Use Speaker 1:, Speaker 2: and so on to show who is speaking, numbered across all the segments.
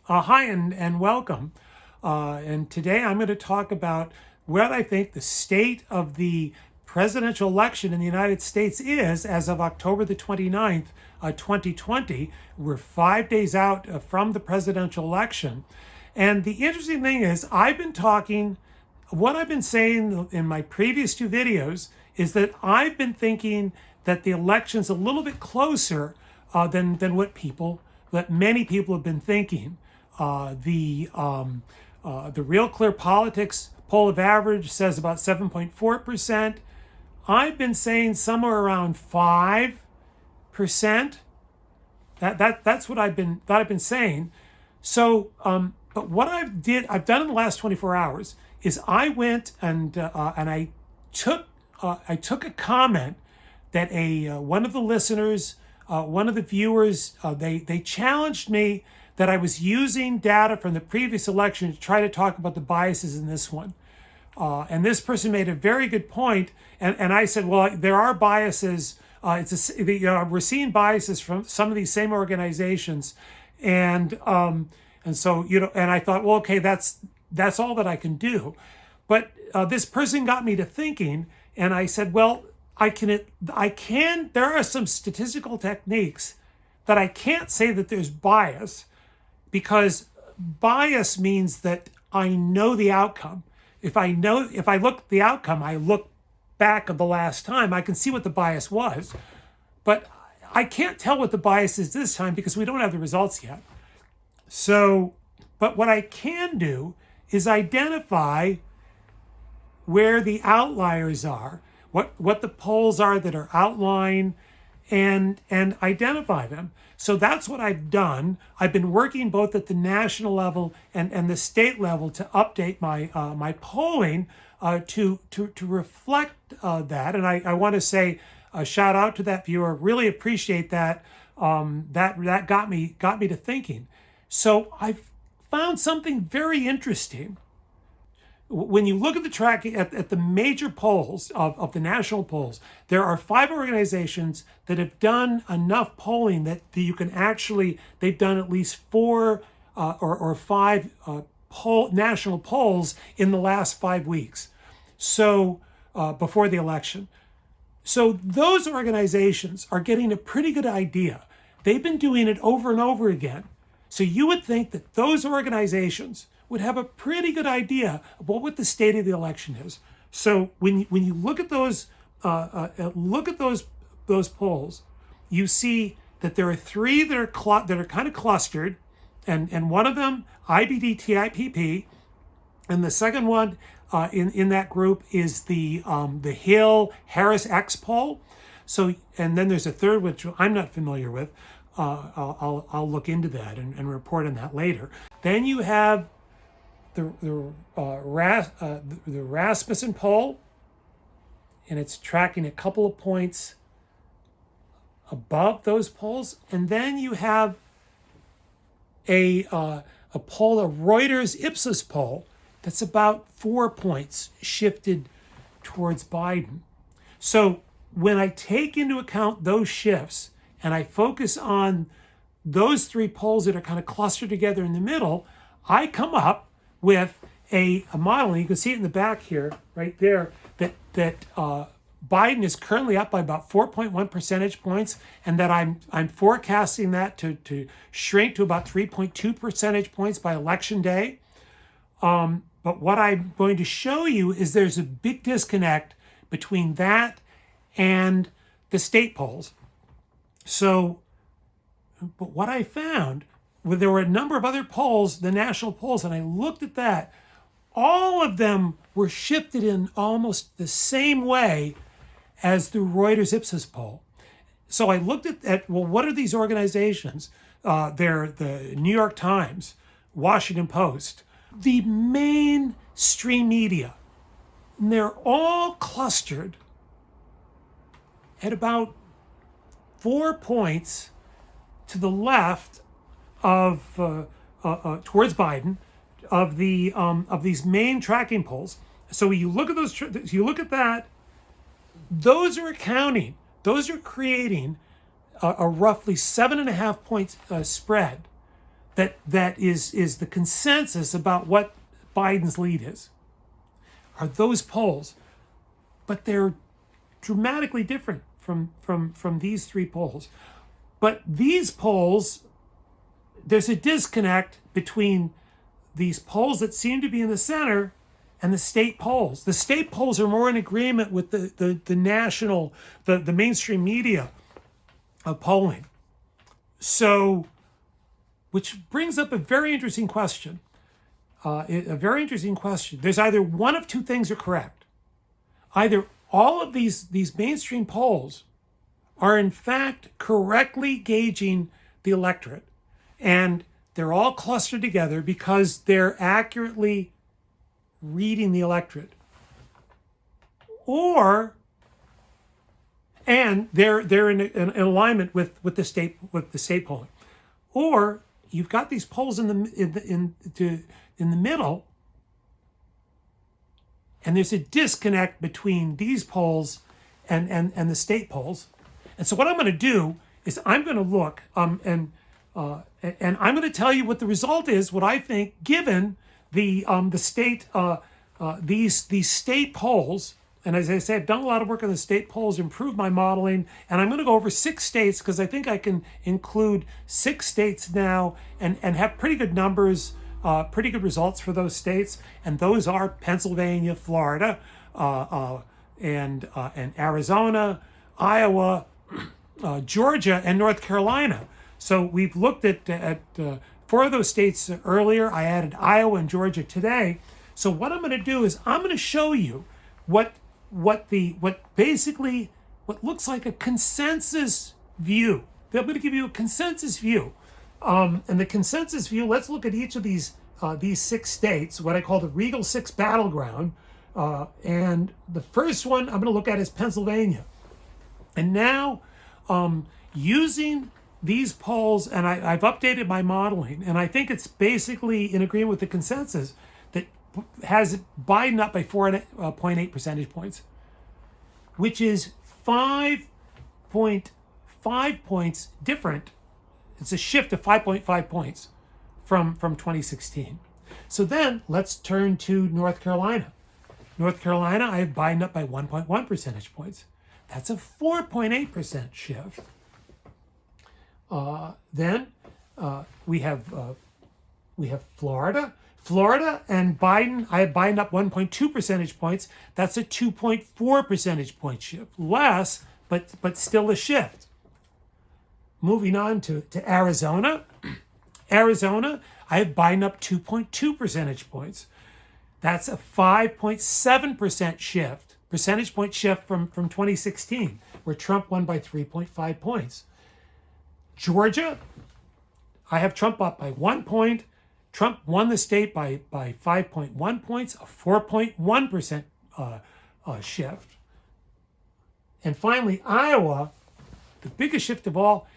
Speaker 1: Hi and welcome. And today I'm going to talk about what I think the state of the presidential election in the United States is as of October the 29th, 2020. We're 5 days out from the presidential election. And the interesting thing is, what I've been saying in my previous two videos is that I've been thinking that the election's a little bit closer than what many people have been thinking. The Real Clear Politics poll of average says about 7.4%. I've been saying somewhere around 5%. That's what I've been saying. So, but what I've done in the last 24 hours is I went and I took a comment that one of the listeners, one of the viewers, they challenged me that I was using data from the previous election to try to talk about the biases in this one. And this person made a very good point, and I said, well, there are biases. We're seeing biases from some of these same organizations, and so and I thought, well, okay, that's all that I can do. But this person got me to thinking, and I said, well, I can. There are some statistical techniques that I can't say that there's bias, because bias means that I know the outcome. If I look at the outcome, I look back of the last time, I can see what the bias was. But I can't tell what the bias is this time because we don't have the results yet. So, but what I can do is identify where the outliers are, what the polls are that are outlying, and identify them. So that's what I've done. I've been working both at the national level and the state level to update my polling to reflect that. And I want to say a shout out to that viewer. Really appreciate that. That got me to thinking. So I've found something very interesting. When you look at the tracking at the major polls of the national polls, there are 5 organizations that have done enough polling that you can actually, they've done at least 4 or 5 national polls in the last 5 weeks. So before the election. So those organizations are getting a pretty good idea. They've been doing it over and over again. So you would think that those organizations would have a pretty good idea of what the state of the election is. So when you look at those polls, you see that there are 3 that are kind of clustered, and one of them IBD-TIPP, and the second one in that group is the Hill Harris X poll. So, and then there's a third which I'm not familiar with. I'll look into that and report on that later. Then you have the Rasmussen poll, and it's tracking a couple of points above those polls. And then you have a poll, a Reuters Ipsos poll, that's about 4 points shifted towards Biden. So when I take into account those shifts and I focus on those 3 polls that are kind of clustered together in the middle, I come up with a model, and you can see it in the back here, right there, that Biden is currently up by about 4.1 percentage points, and that I'm forecasting that to shrink to about 3.2 percentage points by election day. But what I'm going to show you is there's a big disconnect between that and the state polls. So, but what I found, there were a number of other polls, the national polls, and I looked at that. All of them were shifted in almost the same way as the Reuters Ipsos poll. So I looked at well, what are these organizations? They're the New York Times, Washington Post, the mainstream media. And they're all clustered at about 4 points to the left of towards Biden of these main tracking polls. So you look at those, you look at that. Those are creating a roughly 7.5 point spread that is the consensus about what Biden's lead is, are those polls. But they're dramatically different from these three polls. But these polls, there's a disconnect between these polls that seem to be in the center and the state polls. The state polls are more in agreement with the national, the mainstream media polling. So, which brings up a very interesting question. There's either one of two things are correct. Either all of these mainstream polls are in fact correctly gauging the electorate, and they're all clustered together because they're accurately reading the electorate, and they're in alignment with the state polling, or you've got these polls in the middle, and there's a disconnect between these polls and the state polls. And so what I'm going to do is I'm going to look and I'm going to tell you what the result is, what I think, given the state these state polls. And as I say, I've done a lot of work on the state polls, improved my modeling, and I'm going to go over 6 states because I think I can include 6 states now and have pretty good numbers, pretty good results for those states. And those are Pennsylvania, Florida, and Arizona, Iowa, Georgia, and North Carolina. So we've looked at 4 of those states earlier. I added Iowa and Georgia today. So what I'm going to do is I'm going to show you what basically looks like a consensus view. I'm going to give you a consensus view. And the consensus view, let's look at each of these 6 states, what I call the Regal 6 battleground. And the first one I'm going to look at is Pennsylvania. And now, using these polls, and I've updated my modeling, and I think it's basically in agreement with the consensus that has Biden up by 4.8 percentage points, which is 5.5 points different. It's a shift of 5.5 points from 2016. So then let's turn to North Carolina. North Carolina, I have Biden up by 1.1 percentage points. That's a 4.8% shift. Then we have Florida. Florida and Biden, I have Biden up 1.2 percentage points. That's a 2.4 percentage point shift. Less, but still a shift. Moving on to Arizona. Arizona, I have Biden up 2.2 percentage points. That's a 5.7% shift, percentage point shift from 2016, where Trump won by 3.5 points. Georgia, I have Trump up by 1 point. Trump won the state by 5.1 points, a 4.1% shift. And finally, Iowa, the biggest shift of all.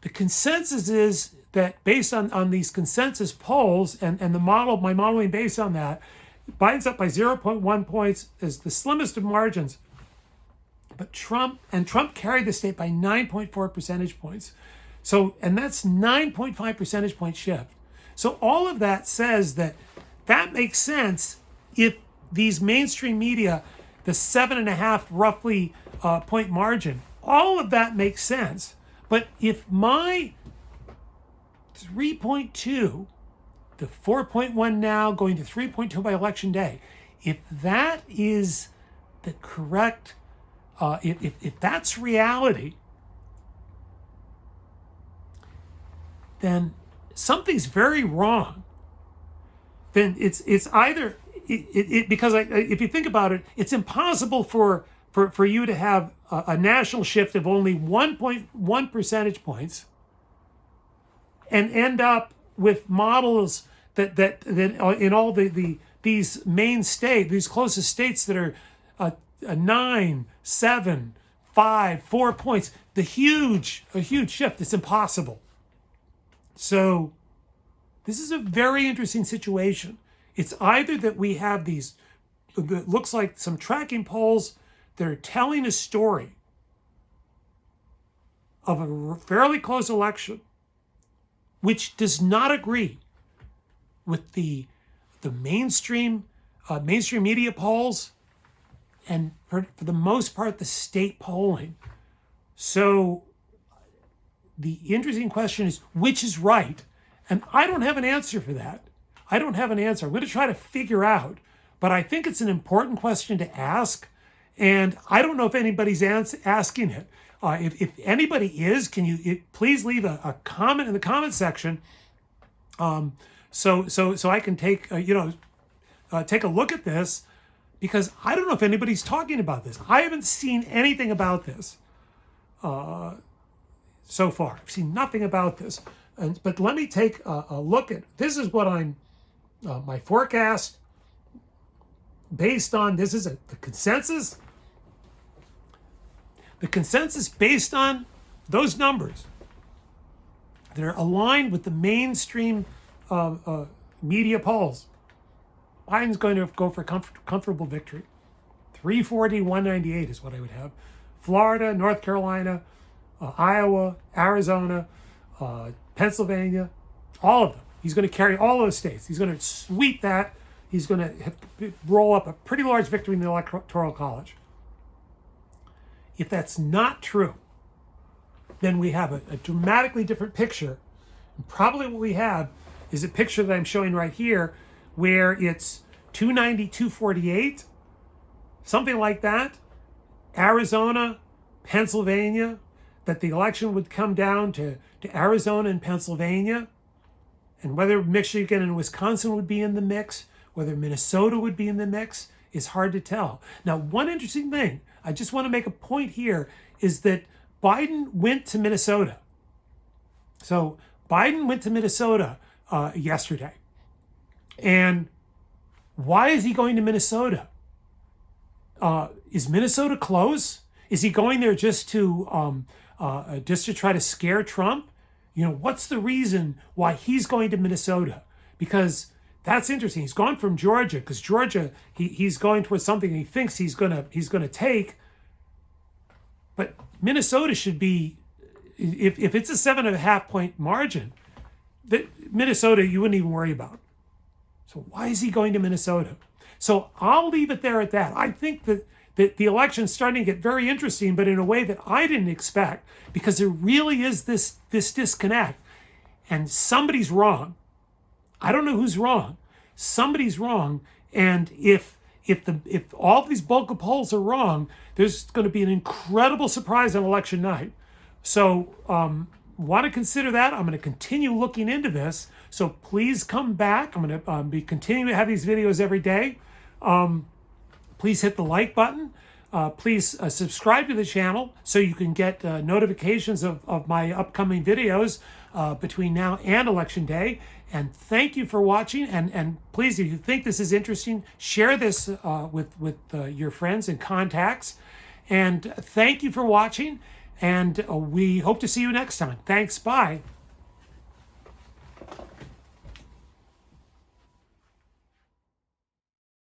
Speaker 1: The consensus is that based on these consensus polls and my modeling based on that, Biden's up by 0.1 points, is the slimmest of margins. But Trump carried the state by 9.4 percentage points. So, and that's 9.5 percentage point shift. So all of that says that makes sense if these mainstream media, the 7.5 roughly point margin, all of that makes sense. But if my 3.2, the 4.1 now going to 3.2 by election day, if that is the correct, if that's reality, then something's very wrong. Then it's either because if you think about it, it's impossible for you to have a national shift of only 1.1 percentage points and end up with models that in all these main states, these closest states that are 9, 7, 5, 4 points, a huge shift. It's impossible. So this is a very interesting situation. It's either that we have these, it looks like some tracking polls that are telling a story of a fairly close election, which does not agree with the mainstream media polls, and for the most part, the state polling. So the interesting question is, which is right? And I don't have an answer for that. I don't have an answer. I'm going to try to figure out, but I think it's an important question to ask. And I don't know if anybody's asking it. If anybody is, can you please leave a comment in the comment section, so I can take take a look at this, because I don't know if anybody's talking about this. I haven't seen anything about this so far. I've seen nothing about this. But let me take a look at, this is what I'm, my forecast based on, this is the consensus. The consensus based on those numbers that are aligned with the mainstream media polls. Biden's going to go for comfortable victory. 340, 198 is what I would have. Florida, North Carolina, Iowa, Arizona, Pennsylvania, all of them. He's going to carry all those states. He's going to sweep that. He's going to roll up a pretty large victory in the Electoral College. If that's not true, then we have a dramatically different picture. And probably what we have is a picture that I'm showing right here, where it's 290, 248, something like that. Arizona, Pennsylvania, that the election would come down to Arizona and Pennsylvania, and whether Michigan and Wisconsin would be in the mix, whether Minnesota would be in the mix, is hard to tell. Now, one interesting thing, I just want to make a point here, is that Biden went to Minnesota. So Biden went to Minnesota yesterday. And why is he going to Minnesota? Is Minnesota close? Is he going there just to try to scare Trump? You know, what's the reason why he's going to Minnesota? Because that's interesting. He's gone from Georgia, because Georgia, he's going towards something he thinks he's gonna take. But Minnesota should be, if it's a 7.5 point margin, that Minnesota you wouldn't even worry about. So why is he going to Minnesota? So I'll leave it there at that. I think that the election's starting to get very interesting, but in a way that I didn't expect, because there really is this disconnect, and somebody's wrong. I don't know who's wrong. Somebody's wrong, and if all of these bulk of polls are wrong, there's going to be an incredible surprise on election night. So want to consider that. I'm going to continue looking into this. So please come back. I'm going to be continuing to have these videos every day. Please hit the like button. Please subscribe to the channel so you can get notifications of my upcoming videos between now and Election Day. And thank you for watching. And please, if you think this is interesting, share this with your friends and contacts. And thank you for watching. And we hope to see you next time. Thanks. Bye.